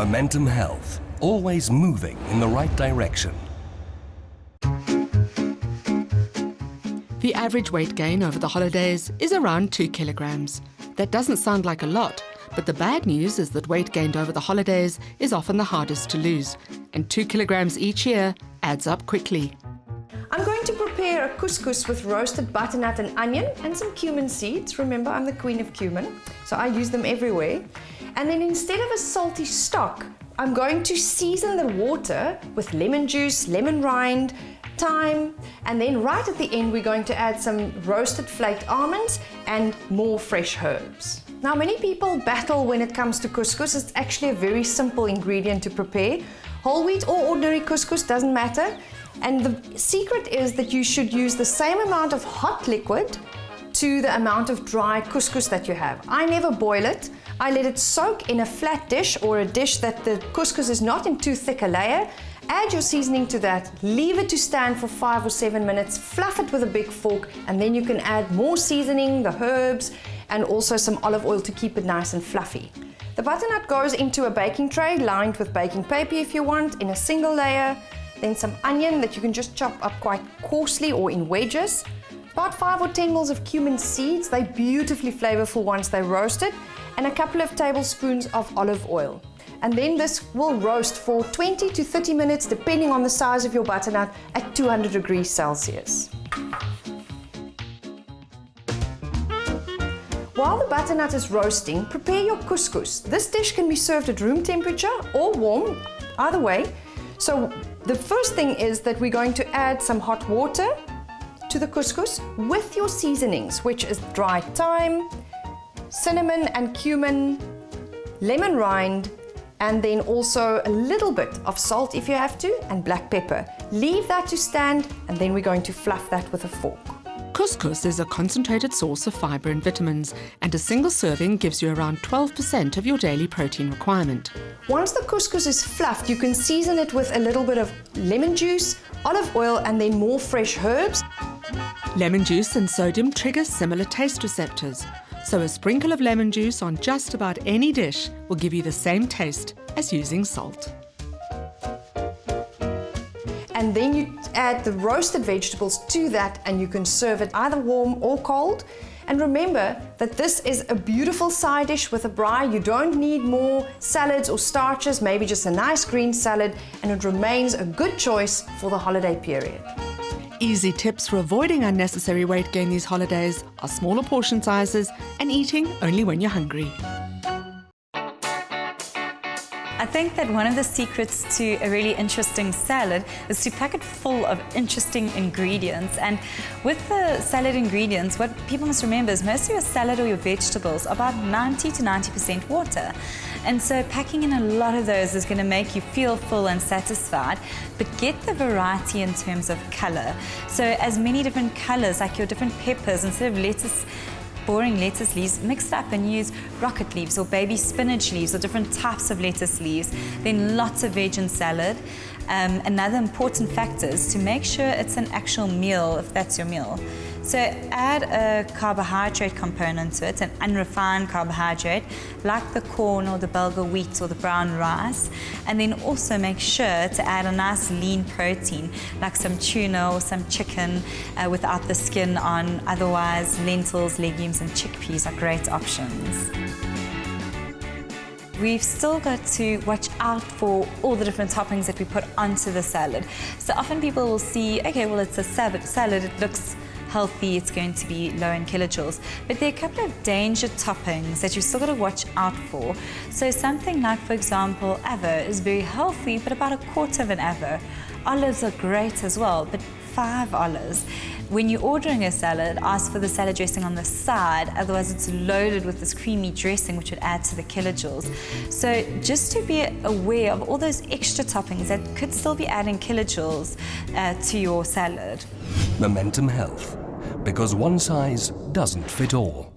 Momentum Health, always moving in the right direction. The average weight gain over the holidays is around 2 kilograms. That doesn't sound like a lot, but the bad news is that weight gained over the holidays is often the hardest to lose, and 2 kilograms each year adds up quickly. I'm going to prepare a couscous with roasted butternut and onion and some cumin seeds. Remember, I'm the queen of cumin, so I use them everywhere. And then instead of a salty stock, I'm going to season the water with lemon juice, lemon rind, thyme, and then right at the end we're going to add some roasted flaked almonds and more fresh herbs. Now, many people battle when it comes to couscous. It's actually a very simple ingredient to prepare. Whole wheat or ordinary couscous, doesn't matter. And the secret is that you should use the same amount of hot liquid to the amount of dry couscous that you have. I never boil it. I let it soak in a flat dish or a dish that the couscous is not in too thick a layer. Add your seasoning to that, leave it to stand for 5 or 7 minutes, fluff it with a big fork, and then you can add more seasoning, the herbs, and also some olive oil to keep it nice and fluffy. The butternut goes into a baking tray lined with baking paper if you want, in a single layer. Then some onion that you can just chop up quite coarsely or in wedges. About 5 or 10 mils of cumin seeds, they're beautifully flavorful once they're roasted, and a couple of tablespoons of olive oil. And then this will roast for 20 to 30 minutes depending on the size of your butternut at 200 degrees Celsius. While the butternut is roasting, prepare your couscous. This dish can be served at room temperature or warm, either way. So the first thing is that we're going to add some hot water to the couscous with your seasonings, which is dried thyme, cinnamon and cumin, lemon rind, and then also a little bit of salt if you have to, and black pepper. Leave that to stand, and then we're going to fluff that with a fork. Couscous is a concentrated source of fibre and vitamins, and a single serving gives you around 12% of your daily protein requirement. Once the couscous is fluffed, you can season it with a little bit of lemon juice, olive oil, and then more fresh herbs. Lemon juice and sodium trigger similar taste receptors, so a sprinkle of lemon juice on just about any dish will give you the same taste as using salt. And then you add the roasted vegetables to that, and you can serve it either warm or cold. And remember that this is a beautiful side dish with a braai. You don't need more salads or starches, maybe just a nice green salad, and it remains a good choice for the holiday period. Easy tips for avoiding unnecessary weight gain these holidays are smaller portion sizes and eating only when you're hungry. I think that one of the secrets to a really interesting salad is to pack it full of interesting ingredients. And with the salad ingredients, what people must remember is most of your salad or your vegetables are about 90 to 90% water. And so packing in a lot of those is going to make you feel full and satisfied, but get the variety in terms of color. So as many different colors, like your different peppers, instead of lettuce, boring lettuce leaves, mix it up and use rocket leaves or baby spinach leaves or different types of lettuce leaves. Then lots of veg and salad. Another important factor is to make sure it's an actual meal, if that's your meal. So add a carbohydrate component to it, an unrefined carbohydrate, like the corn or the bulgur wheat or the brown rice. And then also make sure to add a nice lean protein, like some tuna or some chicken without the skin on. Otherwise, lentils, legumes, and chickpeas are great options. We've still got to watch out for all the different toppings that we put onto the salad. So often people will see, okay, well, it's a salad, it looks healthy, it's going to be low in kilojoules. But there are a couple of danger toppings that you've still got to watch out for. So something like, for example, avo is very healthy, but about a quarter of an avo. Olives are great as well, but 5 olives. When you're ordering a salad, ask for the salad dressing on the side, otherwise it's loaded with this creamy dressing which would add to the kilojoules. So just to be aware of all those extra toppings that could still be adding kilojoules to your salad. Momentum Health, because one size doesn't fit all.